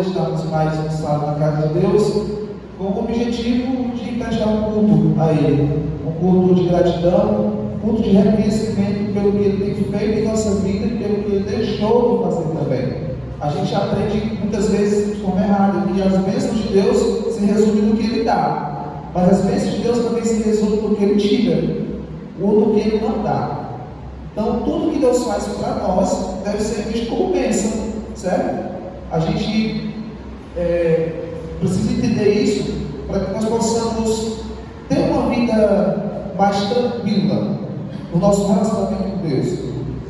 Estamos mais um sábado na casa de Deus, com o objetivo de prestar um culto a Ele, um culto de gratidão, um culto de reconhecimento pelo que Ele tem feito em nossa vida e pelo que Ele deixou de fazer também. A gente aprende muitas vezes de forma errada que as bênçãos de Deus se resumem no que Ele dá, mas as bênçãos de Deus também se resumem no que Ele tira ou no que Ele não dá. Então, tudo que Deus faz para nós deve ser visto como bênção, certo? A gente precisa entender isso para que nós possamos ter uma vida mais tranquila no nosso relacionamento com Deus.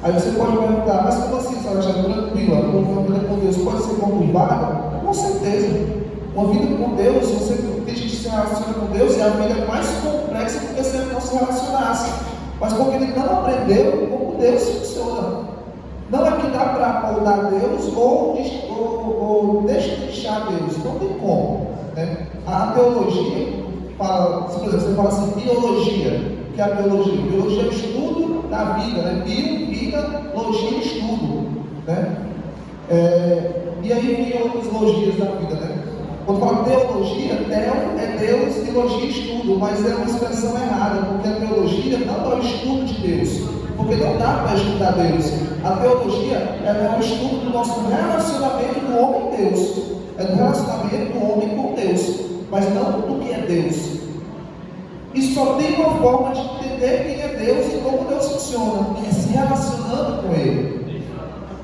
Aí você pode perguntar, mas como assim, senhora, já tranquila? Uma vida com Deus pode ser conturbada? Com certeza. Uma vida com Deus, você tem gente que se relaciona com Deus e a vida é mais complexa do que se ele não se relacionasse. Mas porque ele não aprendeu como Deus funciona. Não é que dá para apoiar Deus ou deixar Deus. Não tem como. Né? A teologia fala, por exemplo, você fala assim, biologia. O que é a biologia? Biologia é o estudo da vida. Né? Vida, logia, estudo. Né? E aí vem outras logias da vida. Né? Quando fala teologia, teo é Deus e logia é estudo, mas é uma expressão errada, porque a teologia não é o estudo de Deus, porque não dá para estudar Deus. A teologia é o estudo do nosso relacionamento do homem e Deus, é do relacionamento do homem com Deus, mas não do que é Deus. E só tem uma forma de entender quem é Deus e como Deus funciona, é se relacionando com Ele,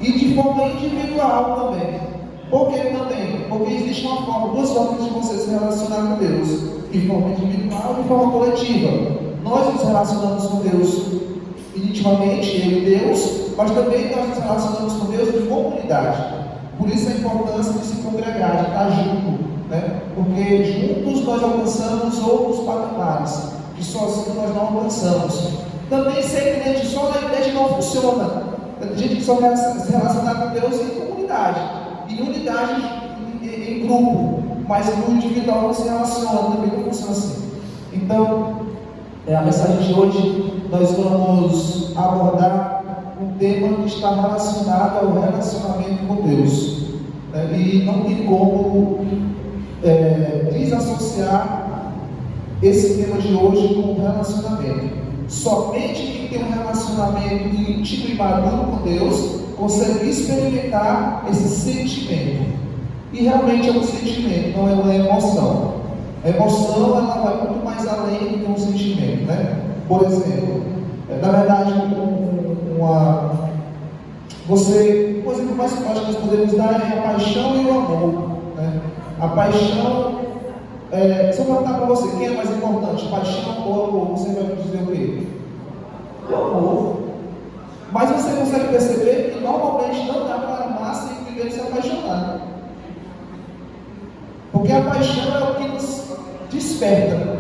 e de forma individual também. Por que também? Porque existe uma forma, duas formas de você se relacionar com Deus, de forma individual e de forma coletiva. Nós nos relacionamos com Deus intimamente, Ele e Deus, mas também nós nos relacionamos com Deus em comunidade. Por isso a importância de se congregar, de estar junto, né? Porque juntos nós alcançamos outros patamares, que sozinhos nós não alcançamos. Também ser crente só na igreja não funciona. Tem gente que só quer se relacionar com Deus em comunidade. Em unidade, em grupo, mas no individual não se relaciona, também não funciona assim. Então, a mensagem de hoje, nós vamos abordar um tema que está relacionado ao relacionamento com Deus. E não tem como desassociar esse tema de hoje com o relacionamento. Somente quem tem um relacionamento íntimo e maduro com Deus consegue experimentar esse sentimento. E realmente é um sentimento, não é uma emoção. A emoção, ela vai muito mais além do que um sentimento, né? Por exemplo, na verdade, o exemplo mais forte que nós podemos dar é a paixão e o amor, né? A paixão, se eu perguntar para você, quem é mais importante, paixão ou amor, você vai me dizer o quê? O amor. Mas você consegue perceber que normalmente não dá para amar sem primeiro se apaixonar. Porque a paixão é o que nos desperta.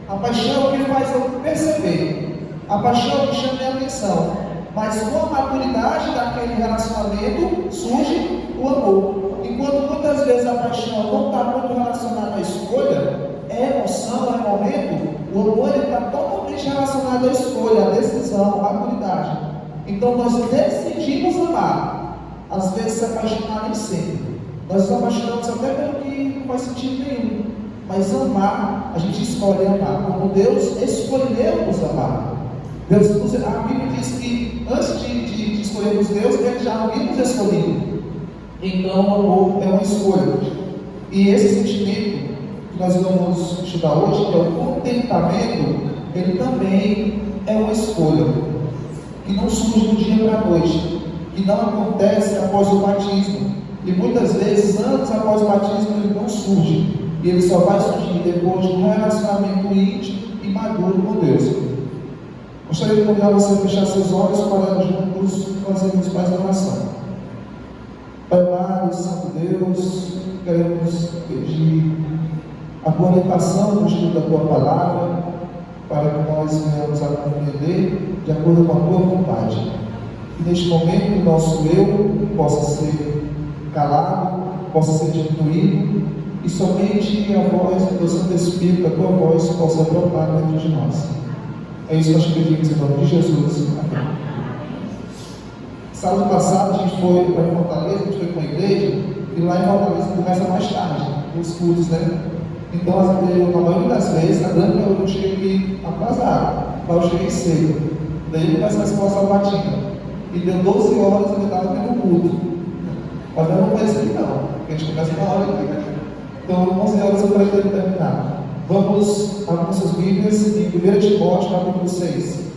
A paixão é o que faz eu perceber. A paixão é o que chama a atenção. Mas com a maturidade daquele relacionamento surge o amor. Enquanto muitas vezes a paixão não está muito relacionada à escolha, é emoção, é momento, o amor está totalmente relacionado à escolha, à decisão, à maturidade. Então nós decidimos amar, às vezes se apaixonar nem sempre. Nós nos apaixonamos até pelo que não faz sentido nenhum. Mas amar, a gente escolhe amar. Como Deus escolheu nos amar. A Bíblia diz que antes de escolhermos Deus, Ele já havia nos escolhido. Então o amor é uma escolha. E esse sentimento que nós vamos estudar hoje, que é o contentamento, ele também é uma escolha. Que não surge do dia para a noite, que não acontece após o batismo, e muitas vezes antes após o batismo ele não surge, e ele só vai surgir depois de um relacionamento íntimo e maduro com Deus. Gostaria de convidar você a fechar seus olhos para juntos fazermos mais oração. Pai amado, Santo Deus, queremos pedir a boa orientação no estudo da Tua Palavra, para que nós venhamos a compreender de acordo com a Tua vontade. Que neste momento o nosso eu possa ser calado, possa ser diminuído, e somente a voz do Santo Espírito, a Tua voz, possa brotar dentro de nós. É isso que nós pedimos em nome de Jesus. Amém. Sábado passado a gente foi para Fortaleza, a gente foi com a igreja, e lá em Fortaleza começa mais tarde, os cultos, né? Então, na maioria das vezes, a grande maioria eu cheguei aqui atrasado, mas eu cheguei cedo. Daí começa a escola sabatina. E deu 12 horas e eu estava tendo culto. Mas eu não conheço aqui não, porque a gente começa na hora aqui, né? Então, 11 horas eu pretendo terminar. Vamos abrir nossas Bíblias em 1 Timóteo, capítulo 6.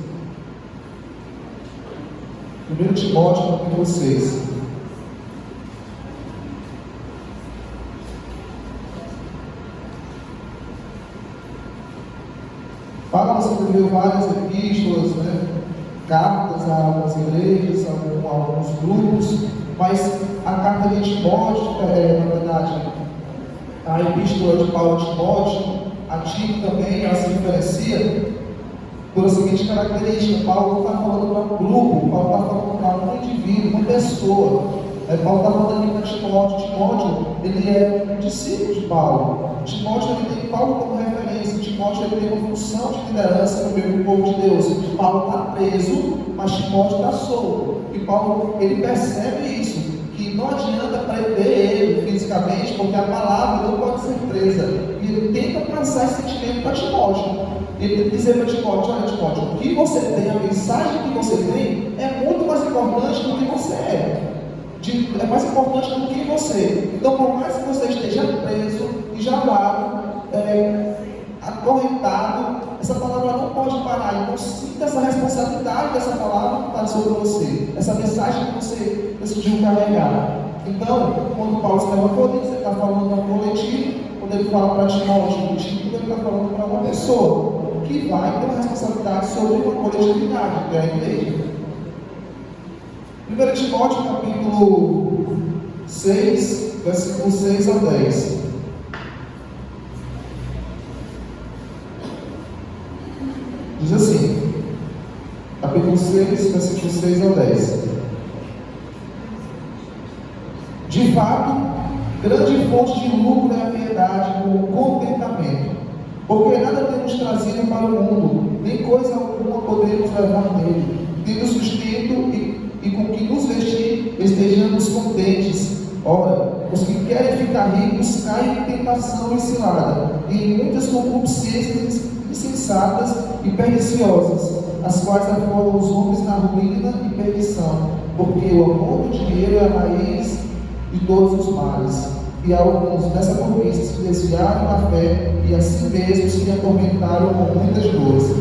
1 Timóteo, capítulo 6. Paulo escreveu várias epístolas, né? Cartas a algumas igrejas, a alguns grupos, mas a carta de Timóteo, na verdade, a epístola de Paulo a Timóteo, a Tito também, ela se diferencia por a seguinte característica: Paulo não está falando para um grupo, Paulo está falando para um indivíduo, uma pessoa. Paulo está falando aqui para Timóteo. Timóteo, ele é um discípulo de Paulo. Timóteo, ele tem Paulo como referência. Timóteo, ele tem uma função de liderança no meio do povo de Deus. Paulo está preso, mas Timóteo está solto. E Paulo, ele percebe isso, que não adianta prender ele fisicamente, porque a palavra não pode ser presa. E ele tenta passar esse sentimento para Timóteo. Ele tem que dizer para Timóteo: olha, Timóteo, o que você tem, a mensagem que você tem, é muito mais importante do que você é. É mais importante do que você. Então, por mais que você esteja preso, enjaulado, acorrentado, essa palavra não pode parar. Então, sinta essa responsabilidade dessa palavra que está sobre você, essa mensagem que você decidiu carregar. Então, quando Paulo escreve a Coríntios, ele está falando para um coletivo. Quando ele fala para Timóteo, o tipo, ele está falando para uma pessoa que vai ter uma responsabilidade sobre uma coletividade, que é a igreja. 1 Timóteo, capítulo 6, versículo 6 a 10. Diz assim, capítulo 6, versículo 6 a 10. De fato, grande fonte de lucro é a piedade com o contentamento, porque nada temos trazido para o mundo, nem coisa alguma podemos levar nele, tendo sustento e com que nos vestir, estejamos contentes. Ora, os que querem ficar ricos caem em tentação e cilada, e em muitas concupiscências insensatas e perniciosas, as quais afogam os homens na ruína e perdição, porque o amor do dinheiro é a raiz de todos os males. E alguns dessa cobiça se desviaram da fé e assim mesmo se atormentaram com muitas dores.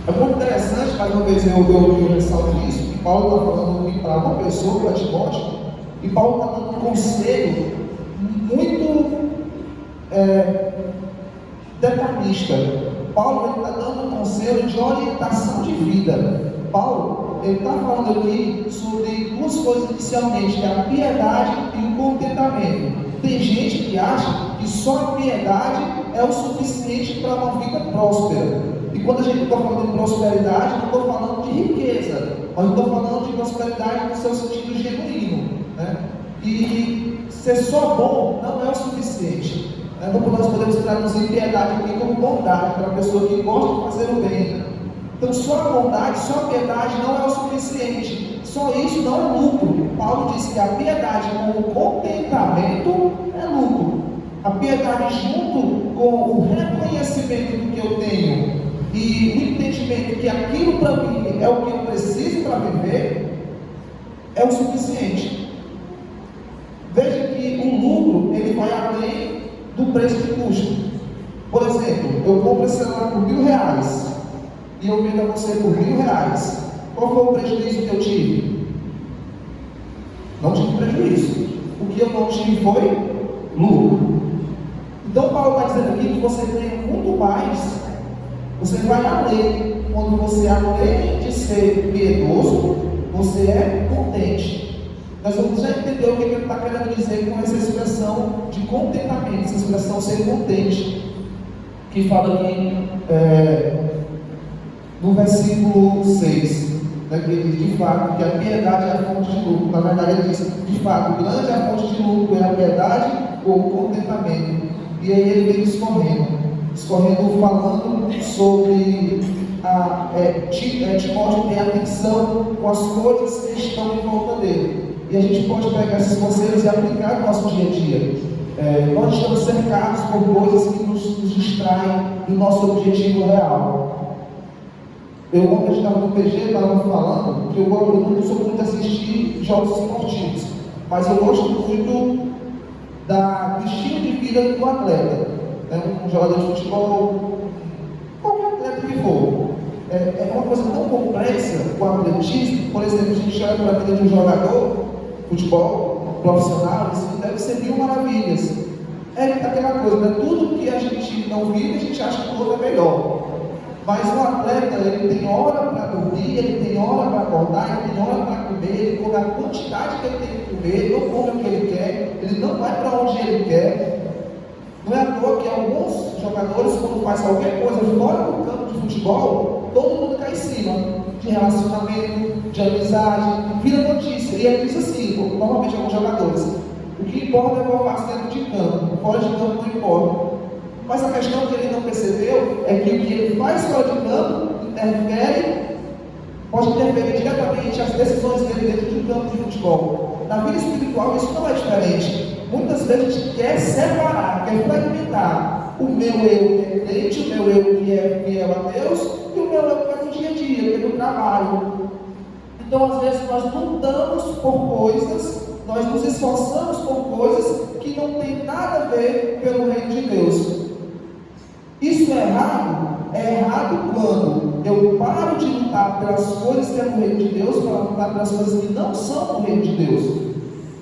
É muito interessante, mais uma vez eu ressalto isso, que Paulo está falando para uma pessoa, para Timóteo, e Paulo está dando um conselho muito detalhista. Paulo está dando um conselho de orientação de vida. Paulo, ele está falando aqui sobre duas coisas inicialmente, que é a piedade e o contentamento. Tem gente que acha que só a piedade é o suficiente para uma vida próspera. E quando a gente está falando de prosperidade, eu não estou falando de riqueza, mas eu estou falando de prosperidade no seu sentido genuíno, né? E ser só bom não é o suficiente. Nós podemos traduzir piedade aqui como bondade, para a pessoa que gosta de fazer o bem. Então, só a bondade, só a piedade não é o suficiente. Só isso não é lucro. Paulo diz que a piedade com o contentamento é lucro. A piedade junto com o reconhecimento do que eu tenho e o entendimento que aquilo para mim é o que eu preciso para viver, é o suficiente. Veja que o lucro, ele vai além do preço de custo. Por exemplo, eu compro esse celular por R$1.000 e eu vendo a você por R$1.000. Qual foi o prejuízo que eu tive? Não tive prejuízo. O que eu não tive foi lucro. Então Paulo está dizendo aqui que você ganha muito mais. Você vai além. Quando você, além de ser piedoso, você é contente. Nós vamos já entender o que ele está querendo dizer com essa expressão de contentamento, essa expressão ser contente, que fala aqui no versículo 6, né, que ele diz de fato que a piedade é a fonte de lucro. Na verdade ele diz, de fato, grande é a fonte de lucro, é a piedade ou o contentamento. E aí ele vem escorrendo falando sobre Timóteo ter atenção com as coisas que estão em volta dele. E a gente pode pegar esses conselhos e aplicar no nosso dia a dia. Nós estamos cercados por coisas que nos distraem do nosso objetivo real. Ontem estava no PG, estava falando que eu não sou muito assistir jogos esportivos, mas eu gosto muito do estilo de vida do atleta. Um jogador de futebol, qualquer atleta que for. É uma coisa tão complexa o atletismo. Por exemplo, a gente olha para a vida de um jogador de futebol profissional, isso deve ser mil maravilhas. É aquela coisa, né? Tudo que a gente não vive, a gente acha que o outro é melhor. Mas o atleta, ele tem hora para dormir, ele tem hora para acordar, ele tem hora para comer, ele come a quantidade que ele tem que comer, ele não come o que ele quer, ele não vai para onde ele quer. Não é à toa que alguns jogadores, quando faz qualquer coisa fora do campo de futebol, todo mundo cai em cima de relacionamento, de amizade, vira notícia. E ele diz assim, normalmente alguns jogadores, o que importa é o que eu faço dentro de campo, fora de campo não importa. Mas a questão que ele não percebeu é que o que ele faz fora de campo pode interferir diretamente as decisões dele dentro de um campo de futebol. Na vida espiritual isso não é diferente. Muitas vezes a gente quer separar, quer fragmentar o meu eu que é crente, o meu eu que é fiel a Deus e o meu eu que é no dia a dia, que é no trabalho. Então às vezes nós lutamos por coisas, nós nos esforçamos por coisas que não tem nada a ver pelo reino de Deus. Isso é errado? É errado quando eu paro de lutar pelas coisas que é no reino de Deus para lutar pelas coisas que não são no reino de Deus.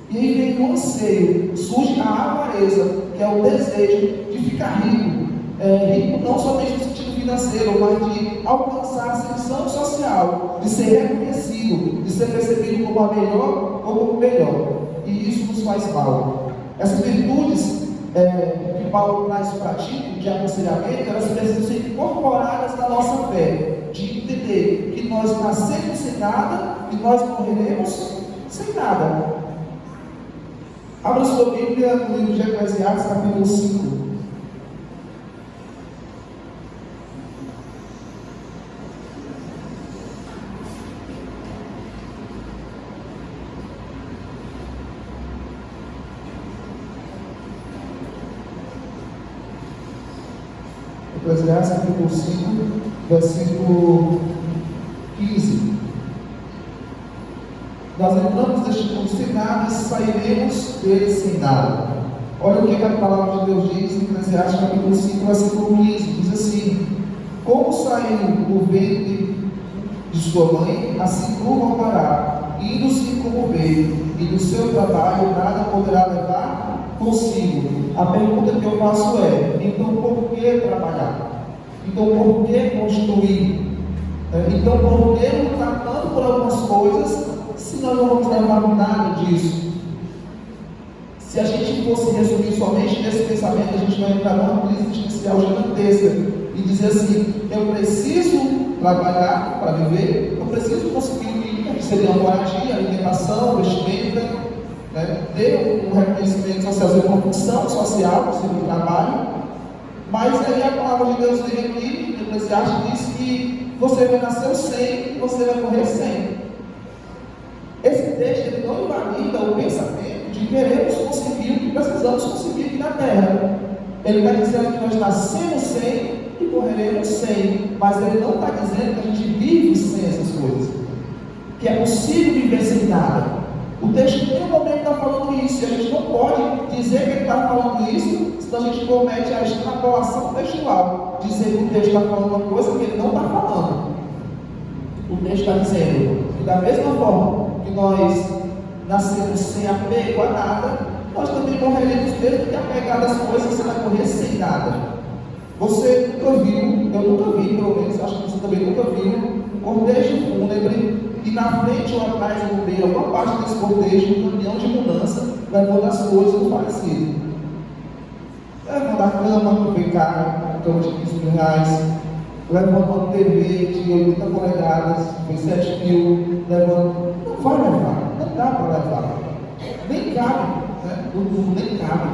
E aí vem o anseio, surge a avareza, que é o desejo de ficar rico. Rico não somente no sentido financeiro, mas de alcançar a ascensão social, de ser reconhecido, de ser percebido como a melhor ou como o melhor. E isso nos faz mal. Essas virtudes que Paulo traz para ti, de aconselhamento, elas precisam ser incorporadas na nossa fé, de entender que nós nascemos sem nada e nós morreremos sem nada. Abra sua Bíblia no livro de Eclesiastes, capítulo 5. Eclesiastes capítulo 5, versículo 15. Nós entramos neste mundo sem nada e sairemos dele sem nada. Olha o que a palavra de Deus diz em Eclesiastes capítulo 5, versículo 15. Diz assim: como saiu do ventre de sua mãe, assim tu voltará, indo-se como veio, e do seu trabalho nada poderá levar consigo. A pergunta que eu faço é: então por que trabalhar? Então por que construir? Então por que lutar tanto por algumas coisas se nós não vamos levar nada disso? Se a gente fosse resumir somente nesse pensamento, a gente vai entrar numa crise existencial gigantesca e dizer assim: eu preciso trabalhar para viver, eu preciso conseguir, que seria uma moradia, alimentação, vestimenta, ter um reconhecimento social, uma função social, ou seja, um trabalho. Mas aí a palavra de Deus vem aqui, o Eclesiastes diz que você vai nascer 100 e você vai morrer 100. Esse texto ele não invalida o pensamento de queremos conseguir o que precisamos conseguir aqui na terra. Ele está dizendo que nós nascemos 100 e morreremos 100, mas ele não está dizendo que a gente vive sem essas coisas, que é possível viver sem nada. O texto em nenhum momento está falando isso, e a gente não pode dizer que ele está falando isso, senão a gente comete a extrapolação textual, dizer que o texto está falando uma coisa que ele não está falando. O texto está dizendo que da mesma forma que nós nascemos sem apego a nada, nós também morreremos mesmo que apegado às coisas, você vai morrer sem nada. Você nunca viu, eu nunca vi, pelo menos, acho que você também nunca viu, um cortejo fúnebre e na frente ou atrás no meio, alguma parte desse cortejo, um caminhão de mudança levando as coisas do falecido. Levando a cama, que foi cara, cama de 15 mil reais, levando uma TV de 80 polegadas, foi 7 mil, levando. Não vai levar, não dá para levar. Nem cabe, no mundo nem cabe.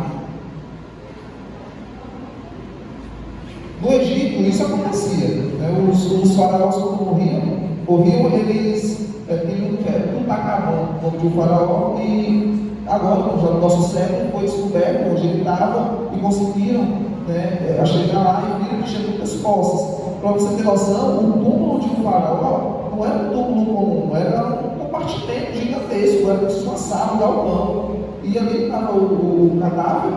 No Egito, isso acontecia. Os faraós, quando morriam, eles tinham Tutankhamon, o nome de um faraó, e agora, já no nosso século, foi descoberto onde ele estava e conseguiram, né, chegar lá e viram que tinha muitas poças. Para você ter noção, o túmulo de um faraó não era um túmulo comum, era um compartimento gigantesco, era uma sala, um galpão, e ali estava o cadáver,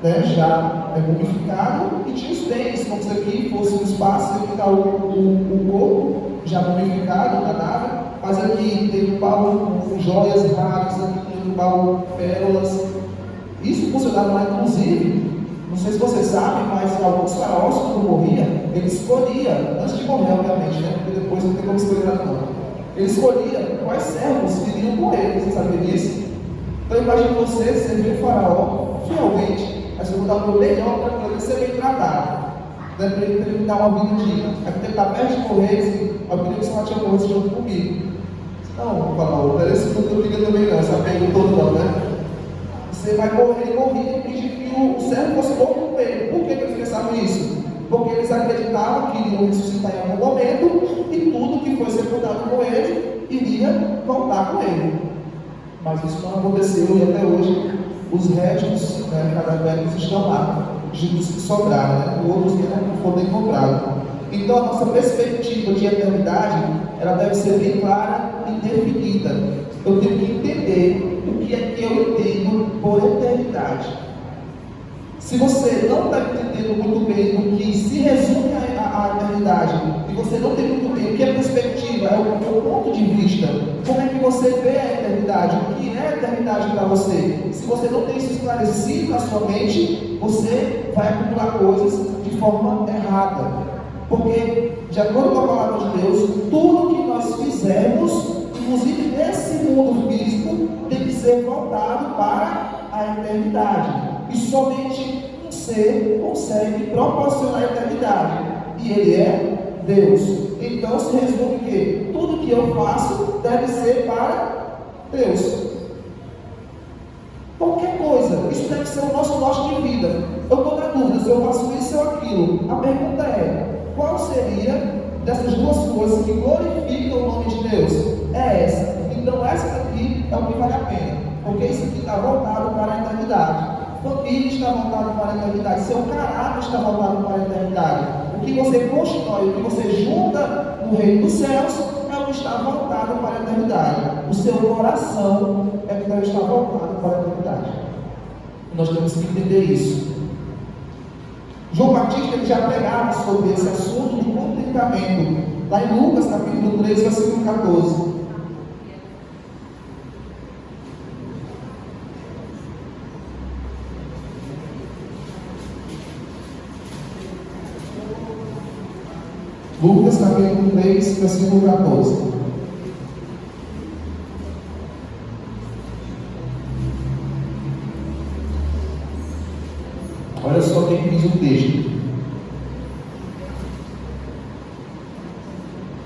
né, já mumificado, e tinha os bens, como se aqui fosse um espaço, aqui está o corpo já mumificado, o cadáver, mas aqui tem um baú com joias raras, aqui tem um baú com pérolas. Isso funcionava lá, inclusive, não sei se vocês sabem, mas alguns faraós, quando morria, ele escolhia, antes de morrer, obviamente, né, porque depois não tem como escolher nada não, ele escolhia quais servos iriam com ele, vocês sabiam disso? Então imagine você servir um faraó fielmente, mas eu vou dar o meu melhor para ele ser bem tratado, né, para ele dar uma vida digna. Aí porque ele está perto de morrer, assim, eu queria que você não tinha morrido junto comigo. Não, faraó, não parece que não fica também não, essa pergunta toda não, né? Você vai morrer, ele morria e pedir que o servo fosse morto com ele. Por que eles pensavam isso? Porque eles acreditavam que iriam ressuscitar em algum momento e tudo que foi sepultado com ele iria voltar com ele. Mas isso não aconteceu e até hoje os restos, né, cadavéricos estão lá, os que sobraram, né, outros que não foram encontrados. Então a nossa perspectiva de eternidade, ela deve ser bem clara e definida. Eu tenho que entender o que é que eu entendo por eternidade. Se você não está entendendo muito bem o que se resume à eternidade, e você não tem muito bem o que é perspectiva, é o ponto de vista, como é que você vê a eternidade, o que é a eternidade para você, se você não tem isso esclarecido na sua mente, você vai acumular coisas de forma errada. Porque, de acordo com a palavra de Deus, tudo que nós fizermos, inclusive nesse mundo físico, tem que ser voltado para a eternidade. E somente um ser consegue proporcionar a eternidade. E Ele é Deus. Então se resume que tudo que eu faço deve ser para Deus. Qualquer coisa, isso deve ser o nosso norte de vida. Eu estou na dúvida se eu faço isso ou aquilo. A pergunta é: qual seria dessas duas coisas que glorificam o nome de Deus? É essa. Então essa daqui é o que vale a pena, porque isso aqui está voltado para a eternidade. Família está voltado para a eternidade, seu caráter está voltado para a eternidade. O que você constrói, o que você junta no reino dos céus é o que está voltado para a eternidade. O seu coração é que deve estar voltado para a eternidade. Nós temos que entender isso. João Batista ele já pregava sobre esse assunto do contentamento, lá em Lucas capítulo 3, versículo 14. Lucas capítulo 3, versículo 14. Olha só o que diz o texto.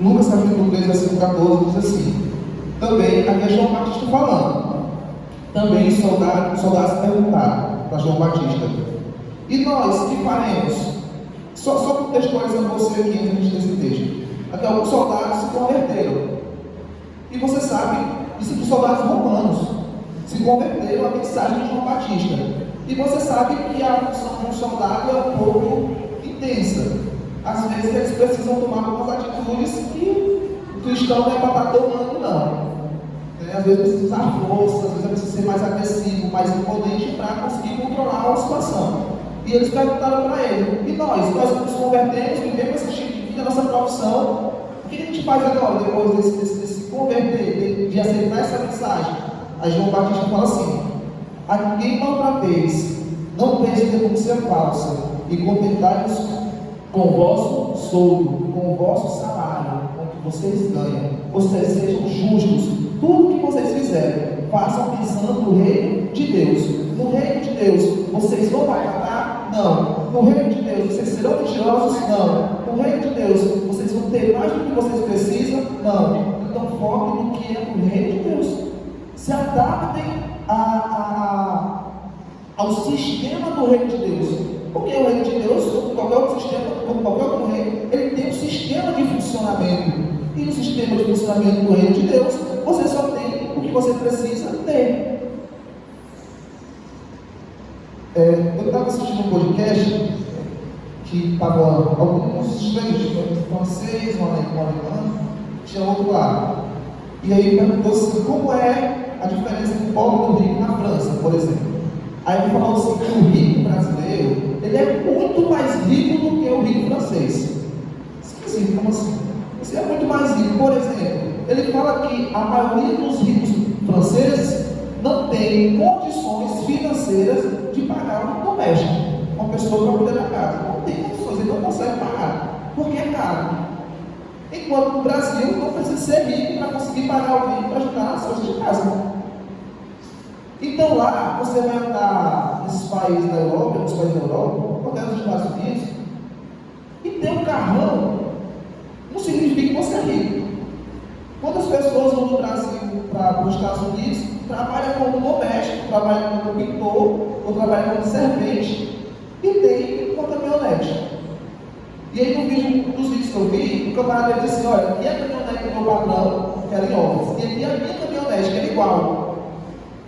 Lucas capítulo 3, versículo 14 diz assim: também, aqui é João Batista falando, também os soldados perguntaram para João Batista: e nós, que faremos? Só contextualizando você aqui antes desse texto. Aqui alguns soldados se converteram. E você sabe, isso dos soldados romanos se converteram à mensagem de João Batista. E você sabe que a função de um soldado é um pouco intensa. Às vezes eles precisam tomar algumas atitudes que o cristão não é para estar tomando, não. Às vezes precisa usar força, às vezes precisa ser mais agressivo, mais imponente para conseguir controlar a situação. E eles perguntaram para ele: e nós nos convertemos, vivemos esse estilo de vida, nossa profissão, o que a gente faz agora, depois de se converter, de aceitar essa mensagem? Aí João Batista fala assim: a ninguém maltrateis, não pense denúncia falsa, e contentai-vos com o vosso soldo, com o vosso salário, com o que vocês ganham. Vocês sejam justos, tudo que vocês fizerem, façam pensando no reino de Deus. No reino de Deus, vocês vão matar? Não. No reino de Deus, vocês serão mentirosos? Não. No reino de Deus, vocês vão ter mais do que vocês precisam? Não. Então foquem no que é o reino de Deus. Se adaptem ao sistema do reino de Deus. Porque o reino de Deus, como qualquer outro sistema, como qualquer outro reino, ele tem um sistema de funcionamento. E no sistema de funcionamento do reino de Deus, você só tem o que que você precisa ter. Eu estava assistindo um podcast que estavam alguns estrangeiros, um francês, um alemão, tinha outro lá. E aí perguntou assim, como é a diferença do pobre e do rico na França, por exemplo. Aí ele falou assim, que o rico brasileiro, ele é muito mais rico do que o rico francês. Esquisito, como assim? Você é muito mais rico. Por exemplo, ele fala que a maioria dos ricos franceses não tem condições financeiras de pagar um doméstico, uma pessoa para cuidar da casa. Não tem condições, ele não consegue pagar, porque é caro. Enquanto no Brasil não precisa ser rico para conseguir pagar alguém para ajudar nas coisas de casa. Então lá, você vai andar nesses países da Europa, nos países da Europa, ou até nos Estados Unidos, e ter um carrão, não significa que você é rico. Quantas pessoas vão do Brasil para os Estados Unidos, trabalham como doméstico, trabalham como pintor, ou trabalham como servente, e tem uma caminhonete. E aí no vídeo dos vídeos que eu vi, o camarada disse assim, olha, aqui é a caminhonete do meu patrão, que era em obras, e aqui é a minha caminhonete, que era igual.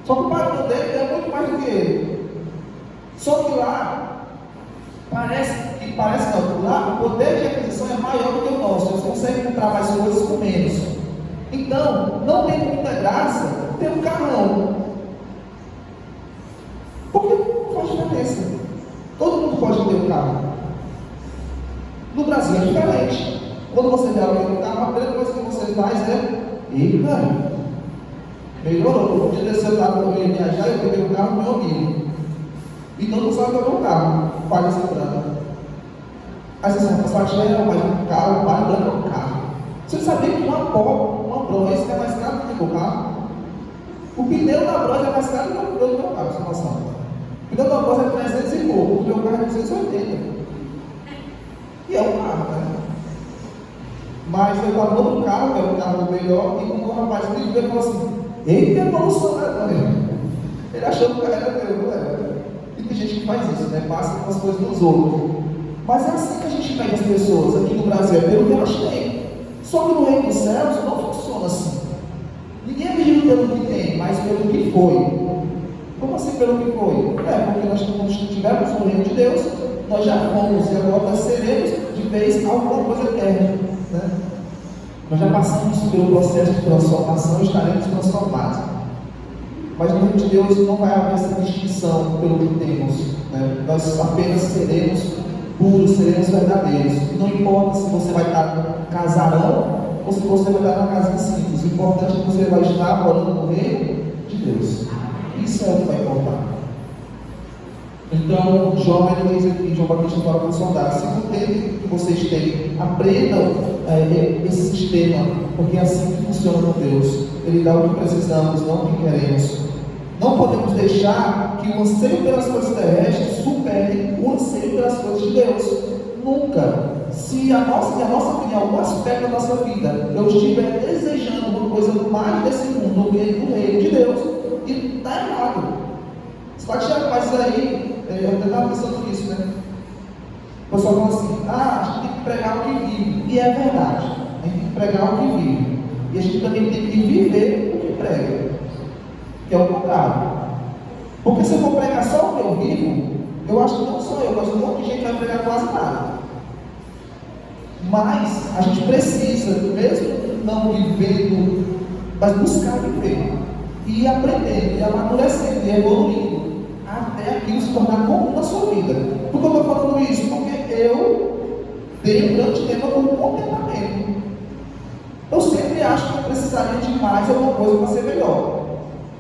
Só que o patrão dele é muito mais do que ele. Só que lá, parece não, lá o poder de aquisição é maior do que o nosso, eles conseguem comprar mais coisas com menos. Então, não tem muita graça ter um carrão. Porque não faz diferença. Todo mundo pode ter um carro. No Brasil é diferente. Quando você vê alguém no carro, a primeira coisa que você faz é: eita, melhorou. Um dia desse eu estava para viajar e eu peguei o carro do meu amigo. E todo mundo sabe que é o meu carro, paga esse branco. Aí você sabe, a fatia mas um carro, o pai branco é um carro. Você sabia que uma Bros é mais caro do que o carro? O pneu da Bros é mais caro do que o pneu do meu carro, você não noção. O pneu da Bros é 300 e pouco, o meu carro é 280. E é um carro, né? Mas eu estava no outro carro, que era um carro melhor, e quando o rapaz me viu, ele falou assim: eita, evolução, né? Ele achou que o carro era meu, não era? E tem gente que faz isso, né? Passa com as coisas dos outros. Mas é assim que a gente pega as pessoas aqui no Brasil, é pelo que elas têm. Só que no reino dos céus não funciona assim. Ninguém é medido pelo que tem, mas pelo que foi. Como assim pelo que foi? Porque nós estivemos no reino de Deus, nós já fomos e agora seremos de vez alguma coisa eterna. Né? Nós já passamos pelo processo de transformação e estaremos transformados. Mas no reino de Deus não vai haver essa distinção pelo que temos. Né? Nós apenas seremos puros, seremos verdadeiros. Não importa se você vai estar no casarão ou se você vai estar na casa simples. O importante é que você vai estar morando no reino de Deus. Isso é o que vai importar. Então, João diz aqui, João Batista fala para os soldados: se contente que vocês têm, aprendam esse sistema, porque é assim que funciona com Deus. Ele dá o que precisamos, não o que queremos. Não podemos deixar que o anseio pelas coisas terrestres supere o anseio pelas coisas de Deus. Nunca. Se a nossa opinião, algum aspecto da nossa vida, eu estiver desejando uma coisa mais desse mundo do que do reino de Deus, e está errado. Você pode chegar, mas aí, eu até estava pensando nisso, né? O pessoal fala assim: a gente tem que pregar o que vive. E é verdade, a gente tem que pregar o que vive. E a gente também tem que viver o que prega. Que é o contrário. Porque se eu for pregar só o que eu vivo, eu acho que não sou eu, mas um monte de gente vai pregar quase nada. Mas a gente precisa, mesmo não vivendo, mas buscar viver. E ir aprendendo, e amadurecendo, e evoluindo, até aquilo se tornar comum na sua vida. Por que eu estou falando isso? Porque eu tenho um grande tema com contentamento. Eu sempre acho que eu precisaria de mais alguma coisa para ser melhor.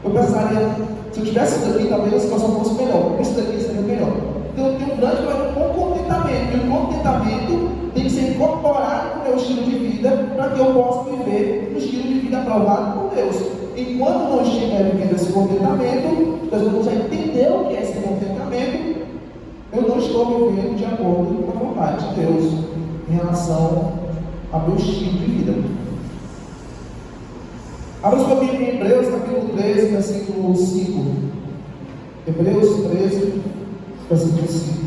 Eu precisaria, se eu tivesse isso daqui, talvez a situação fosse melhor. Isso daqui seria melhor. Então eu tenho um grande problema com contentamento. E o contentamento tem que ser incorporado no meu estilo de vida para que eu possa viver no estilo de vida aprovado por Deus. Enquanto não estiver vivendo esse contentamento, nós vamos entender o que é esse contentamento. Eu não estou vivendo de acordo com a vontade de Deus em relação ao meu estilo de vida. Abra sua Bíblia em Hebreus, capítulo 13, versículo 5. Hebreus 13, versículo 5.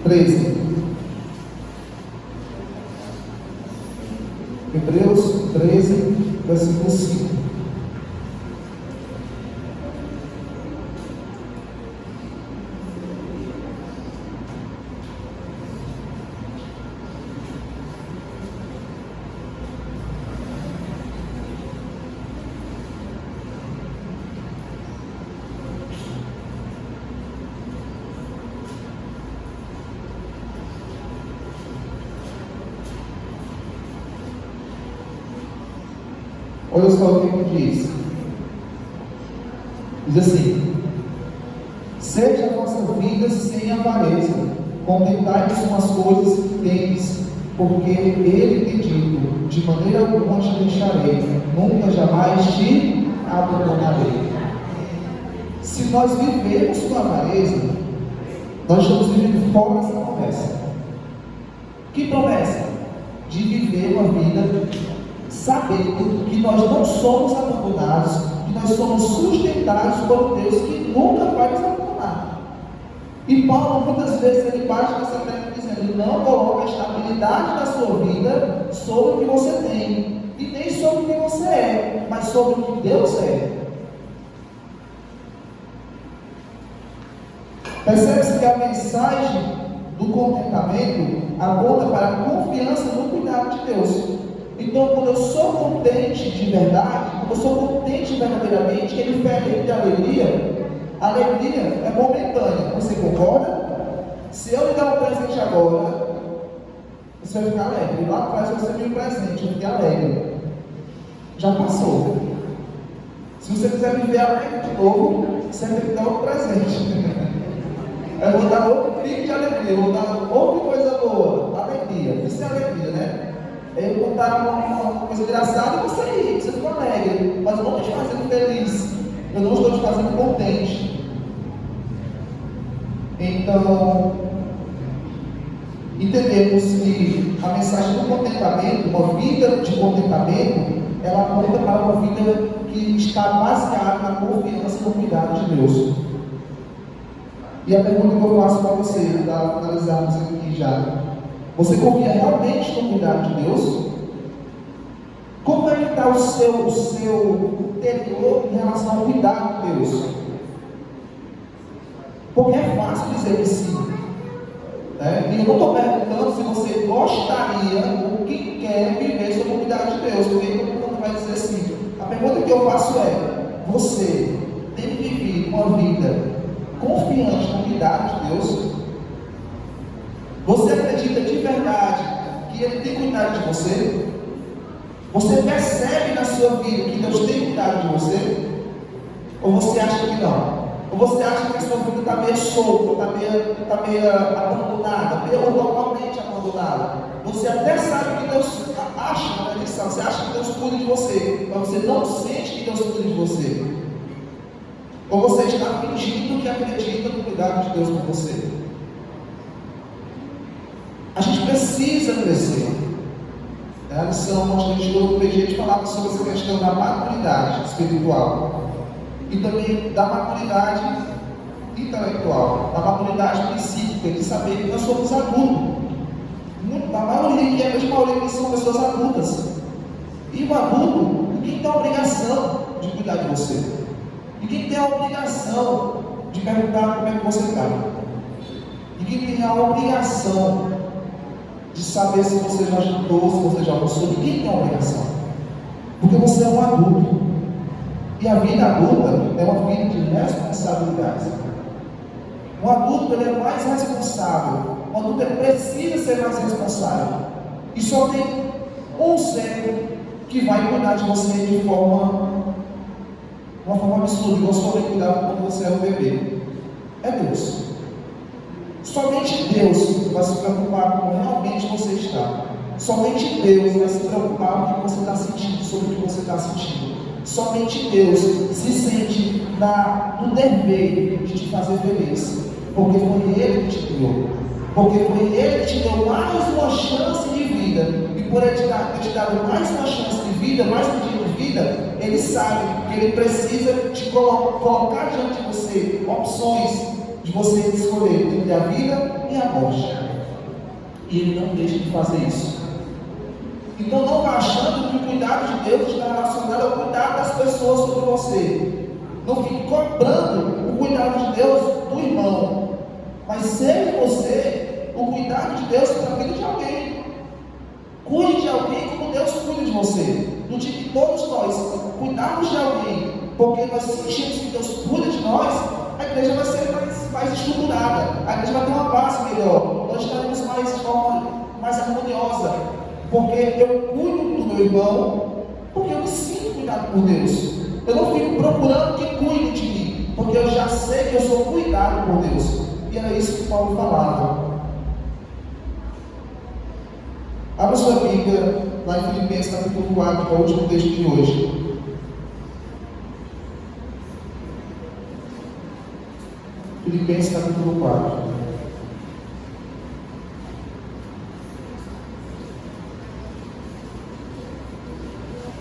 13. Hebreus Olha só o que diz. Diz assim: seja a vossa vida sem avareza, contentai-vos com as coisas que tendes, porque Ele tem dito: de maneira alguma te deixarei, nunca jamais te abandonarei. Se nós vivemos com avareza, nós estamos vivendo fora dessa promessa. Que promessa? De viver uma vida sabendo que nós não somos abandonados, que nós somos sustentados por Deus que nunca vai nos abandonar. E Paulo muitas vezes ele bate nessa tecla dizendo: não coloca a estabilidade da sua vida sobre o que você tem, e nem sobre o que você é, mas sobre o que Deus é. Percebe-se que a mensagem do contentamento aponta para a confiança no cuidado de Deus. Então, quando eu sou contente de verdade, quando eu sou contente verdadeiramente, ele diferente de alegria. A alegria é momentânea. Você concorda? Se eu lhe dar um presente agora, você vai ficar alegre. Lá atrás você me deu um presente, eu fiquei alegre. Já passou. Se você quiser me ver alegre de novo, você tem que dar outro presente. Eu vou dar outro pique de alegria, eu vou dar outra coisa boa, alegria. Isso é alegria, né? Eu vou contar uma coisa engraçada e você ri, você ficou alegre, mas eu não estou te fazendo feliz, eu não estou te fazendo contente. Então, entendemos que a mensagem do contentamento, uma vida de contentamento, ela aponta para uma vida que está baseada na confiança e no cuidado de Deus. E a pergunta que eu faço para você, para finalizarmos aqui já: você confia realmente no cuidado de Deus? Como é que está o seu interior em relação ao cuidado de Deus? Porque é fácil dizer que sim, né? E eu não estou perguntando se você gostaria ou que quer viver sob o cuidado de Deus, porque todo mundo vai dizer sim. A pergunta que eu faço é: você tem vivido uma vida confiante no cuidado de Deus? Você acredita de verdade que Ele tem cuidado de você? Você percebe na sua vida que Deus tem cuidado de você? Ou você acha que não? Ou você acha que a sua vida está meio solta, está meio abandonada, ou totalmente abandonada? Você até sabe que Deus acha na eleição, você acha que Deus cuida de você, mas você não sente que Deus cuida de você. Ou você está fingindo que acredita no cuidado de Deus por você? A gente precisa crescer. A lição onde a gente no PG falava sobre essa questão da maturidade espiritual e também da maturidade intelectual, da maturidade psíquica, de saber que nós somos adultos. A maioria, a grande maioria são pessoas adultas. E o adulto, ninguém tem a obrigação de cuidar de você. Ninguém tem a obrigação de perguntar como é que você está. Ninguém tem a obrigação de saber se você já jantou, se você já almoçou. Ninguém tem a obrigação. Porque você é um adulto. E a vida adulta é uma vida de responsabilidade. Um adulto ele é mais responsável. Um adulto precisa ser mais responsável. E só tem um ser que vai cuidar de você de uma forma absurda, igual só vai cuidar quando você é um bebê. É Deus. Somente Deus vai se preocupar com realmente você está. Somente Deus vai se preocupar com o que você está sentindo, sobre o que você está sentindo. Somente Deus se sente no dever de te fazer feliz. Porque foi Ele que te criou. Porque foi Ele que te deu mais uma chance de vida. E por Ele ter te dado mais uma chance de vida, mais um dia de vida, Ele sabe que Ele precisa te colocar diante de você opções de você escolher entre a vida e a morte. E Ele não deixa de fazer isso. Então não vá achando que o cuidado de Deus está relacionado ao cuidado das pessoas sobre você. Não fique cobrando o cuidado de Deus do irmão. Mas seja você o cuidado de Deus para a vida de alguém. Cuide de alguém como Deus cuida de você. Do tipo que todos nós cuidamos de alguém, porque nós sentimos que Deus cuida de nós, a igreja vai ser mais estruturada, a igreja vai ter uma base melhor, nós estaremos mais de forma mais harmoniosa, porque eu cuido do meu irmão, porque eu me sinto cuidado por Deus. Eu não fico procurando que cuide de mim, porque eu já sei que eu sou cuidado por Deus. E era isso que Paulo falava. Abra sua Bíblia lá em Filipenses capítulo 4, que é o último texto de hoje. Filipenses capítulo 4.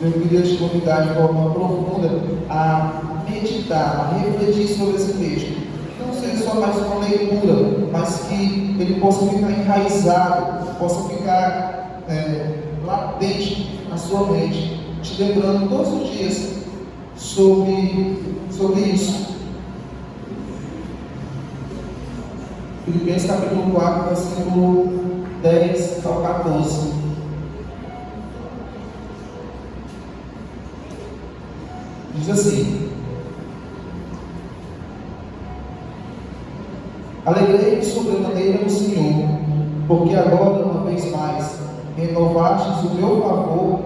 Eu queria te convidar de forma profunda a meditar, a refletir sobre esse texto. Não seja só mais uma leitura, mas que ele possa ficar enraizado, possa ficar latente na sua mente, te lembrando todos os dias sobre isso. Filipenses capítulo 4, versículo 10 ao 14. Diz assim: alegrei-me sobremaneira no Senhor, porque agora, uma vez mais, renovastes a meu favor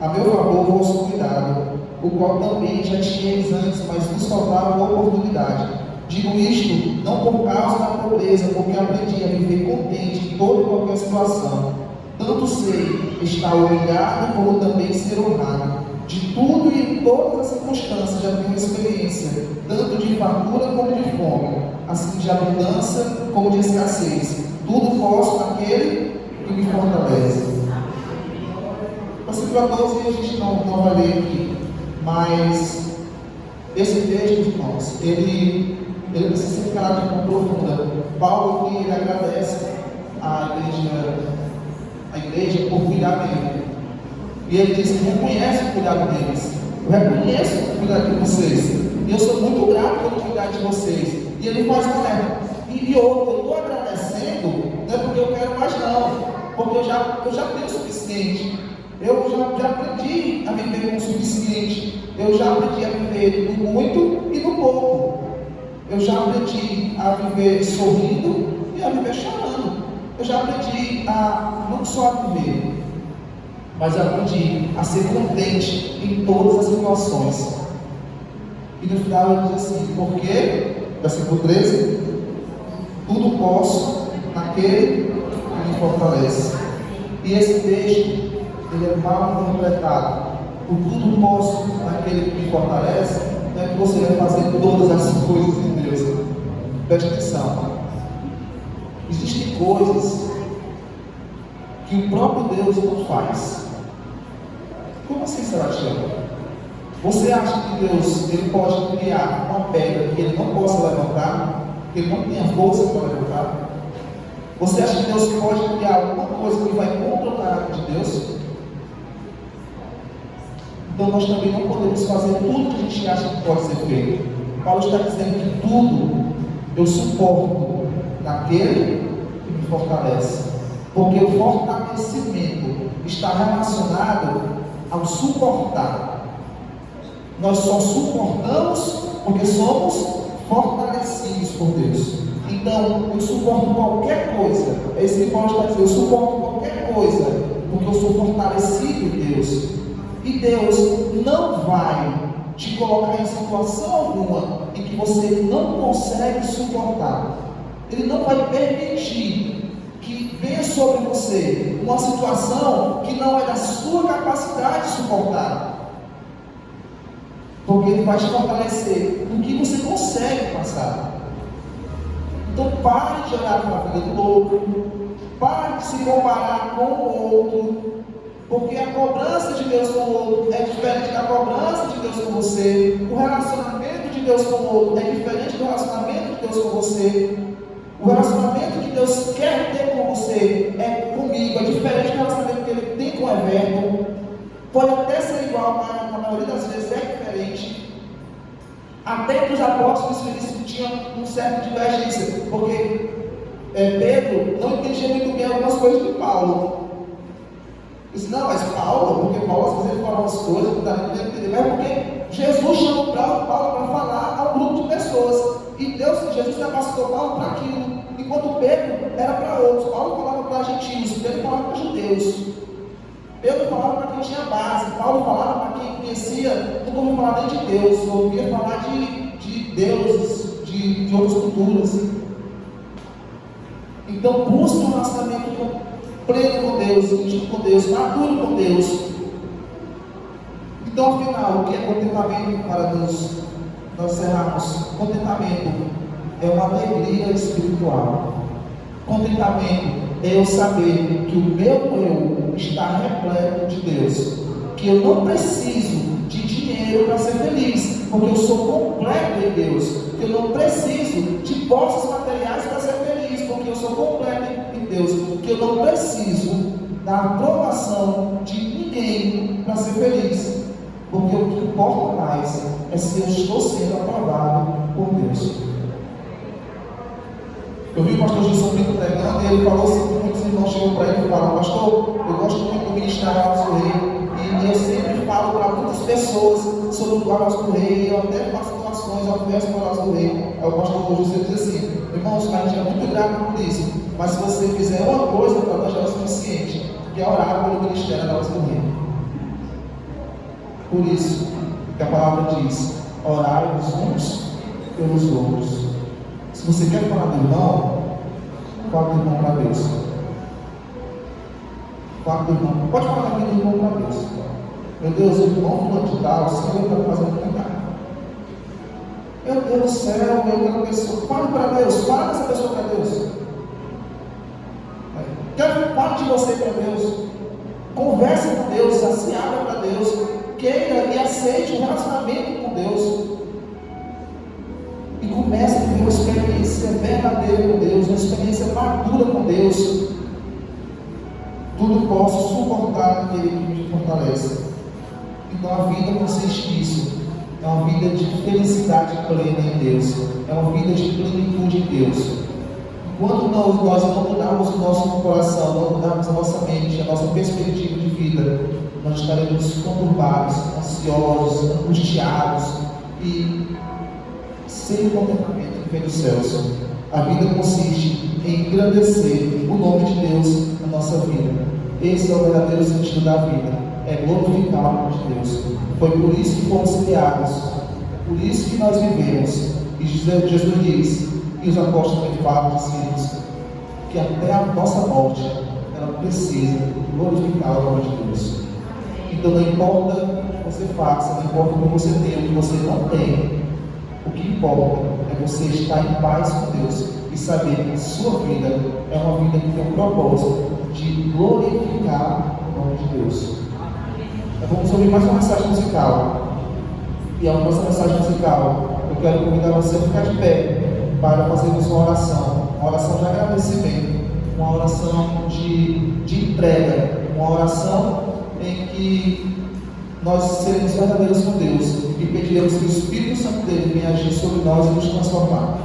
o vosso cuidado, o qual também já tinhais antes, mas vos faltava oportunidade. Digo isto não por causa da pobreza, porque aprendi a viver contente em toda e qualquer situação. Tanto sei estar humilhado, como também ser honrado. De tudo e em todas as circunstâncias já tenho experiência, tanto de fartura como de fome, assim de abundância como de escassez. Tudo posso naquele que me fortalece. Versículo 14 a gente não vai ler aqui, mas esse texto, irmãos, ele precisa ser encarado de forma profunda. Paulo aqui, ele agradece à igreja por cuidar dele. E ele diz que reconhece o cuidado deles. Eu reconheço o cuidado de vocês. E eu sou muito grato pelo cuidado de vocês. E ele faz uma leva. E eu estou agradecendo, não é porque eu quero mais não. Porque eu já tenho o suficiente. Eu já aprendi a viver com o suficiente. Eu já aprendi a viver no muito e no pouco. Eu já aprendi a viver sorrindo e a viver chorando. Eu já aprendi a não só a viver, mas eu aprendi a ser contente em todas as situações. E no final ele diz assim: porque, versículo 13, tudo posso naquele que me fortalece. E esse texto, ele é mal interpretado. O tudo posso naquele que me fortalece, não é que você vai fazer todas as coisas em Deus. Preste atenção. Existem coisas que o próprio Deus não faz. Como assim, Sebastião? Você acha que Deus ele pode criar uma pedra que ele não possa levantar, que ele não tenha força para levantar? Você acha que Deus pode criar alguma coisa que vai contra o caráter de Deus? Então nós também não podemos fazer tudo que a gente acha que pode ser feito. Paulo está dizendo que tudo eu suporto naquele que me fortalece. Porque o fortalecimento está relacionado ao suportar. Nós só suportamos porque somos fortalecidos por Deus. Então, eu suporto qualquer coisa. É isso que Paulo está dizendo. Eu suporto qualquer coisa porque eu sou fortalecido em Deus. E Deus não vai te colocar em situação alguma em que você não consegue suportar. Ele não vai permitir que venha sobre você uma situação que não é da sua capacidade de suportar. Porque Ele vai te fortalecer no que você consegue passar. Então pare de olhar para a vida do outro, pare de se comparar com o outro, porque a cobrança de Deus com o outro é diferente da cobrança de Deus com você. O relacionamento de Deus com o outro é diferente do relacionamento de Deus com você. O relacionamento que Deus quer ter com você é comigo, é diferente do relacionamento que Ele tem com o Everton. Pode até ser igual, mas na maioria das vezes é diferente. Até que os apóstolos eles tinham um certo divergência, porque Pedro não entendia muito bem algumas coisas de Paulo. Ele disse: não, mas Paulo, porque Paulo às vezes ele fala umas coisas que não dá nem para entender, mas porque Jesus chamou Paulo para falar a um grupo de pessoas. E Jesus capacitou Paulo para aquilo, enquanto Pedro era para outros. Paulo falava para gentios, Pedro falava para judeus. Pedro falava para quem tinha base, Paulo falava para falar com quem conhecia, nunca ouviu falar nem de Deus, ouvia falar de deuses, de outras culturas. Então busque um relacionamento pleno com Deus, íntimo com Deus, maduro com Deus. Então, afinal, o que é contentamento para nós encerrarmos? Contentamento é uma alegria espiritual. Contentamento é eu saber que o meu eu está repleto de Deus, que eu não preciso de dinheiro para ser feliz, porque eu sou completo em Deus, que eu não preciso de posses materiais para ser feliz, porque eu sou completo em Deus, que eu não preciso da aprovação de ninguém para ser feliz, porque o que importa mais é se eu estou sendo aprovado por Deus. Eu vi o pastor Gilson Pinto pregando e ele falou assim, muitos irmãos chegam para ele e falam: pastor, eu gosto muito do ministério Arautos do Rei, e eu sempre falo para muitas pessoas sobre o Arautos do Rei, eu até faço doações, ofereço para o Arautos do Rei. Aí o pastor Gilson diz assim: irmãos, a gente é muito grato por isso, mas se você fizer uma coisa para nós já é o suficiente, que é orar pelo ministério Arautos do Rei. Por isso que a palavra diz: orai os uns pelos outros. Se você quer falar do irmão, fala do irmão para Deus. Fala do irmão. Pode falar também do irmão para Deus. Meu Deus, o irmão fulano de tal, o Senhor está fazendo pecado. Meu Deus do céu, eu quero pessoa. Fale para Deus, fale dessa pessoa para Deus. Fale de você para Deus. Converse com Deus, se abra para Deus. Queira e aceite um relacionamento com Deus. E comece a ter uma experiência verdadeira com Deus, uma experiência madura com Deus. Tudo posso suportar aquele que me fortalece. Então a vida consiste nisso. É uma vida de felicidade plena em Deus. É uma vida de plenitude em Deus. Quando nós abandonarmos o nosso coração, abandonarmos a nossa mente, a nossa perspectiva de vida, nós estaremos conturbados, ansiosos, angustiados e sem contentamento que vem dos céus. A vida consiste em engrandecer o nome de Deus na nossa vida. Esse é o verdadeiro sentido da vida, é glorificar o nome de Deus. Foi por isso que fomos criados, por isso que nós vivemos. E Jesus diz, e os apóstolos também falam, discípulos, que até a nossa morte ela precisa glorificar o nome de Deus. Então não importa o que você faça, não importa o que você tem, o que você não tem, o que importa é você estar em paz com Deus e saber que a sua vida é uma vida que tem um propósito de glorificar o nome de Deus. Vamos ouvir mais uma mensagem musical. E a nossa mensagem musical, eu quero convidar você a ficar de pé para fazermos uma oração de agradecimento, uma oração de entrega, uma oração em que nós seremos verdadeiros com Deus e pediremos que o Espírito Santo dele venha agir sobre nós e nos transformar.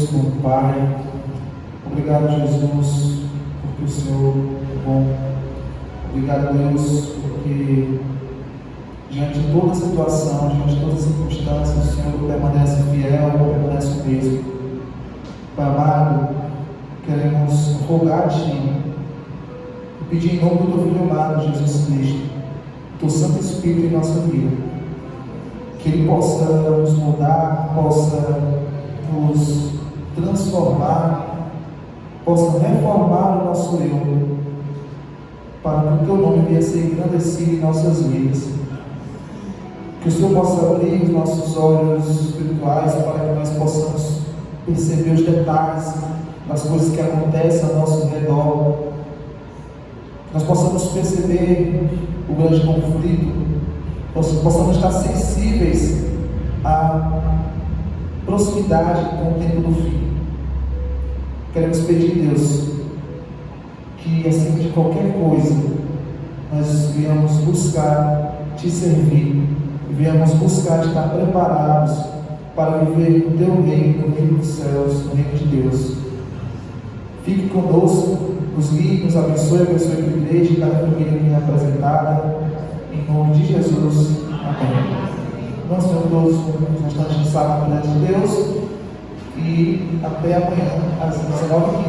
Deus, como Pai. Obrigado, Jesus, porque o Senhor é bom. Obrigado, Deus, porque diante de toda situação, diante de todas as circunstâncias, o Senhor permanece fiel, permanece o mesmo. Pai amado, queremos rogar a Ti e pedir em nome do Teu Filho amado, Jesus Cristo, Teu Santo Espírito em nossa vida, que Ele possa nos mudar, possa nos transformar, possa reformar o nosso eu, para que o Teu nome venha a ser engrandecido em nossas vidas. Que o Senhor possa abrir os nossos olhos espirituais para que nós possamos perceber os detalhes das coisas que acontecem ao nosso redor. Que nós possamos perceber o grande conflito, nós possamos estar sensíveis à proximidade com o tempo do fim. Queremos pedir, Deus, que acima de qualquer coisa nós venhamos buscar Te servir, viemos buscar estar preparados para viver no Teu reino, no reino dos céus, no reino de Deus. Fique conosco, nos guie, nos abençoe a tua igreja e cada família que é apresentada, em nome de Jesus. Amém. Nós temos todos um instante de sábado diante de Deus e até amanhã às 19h15.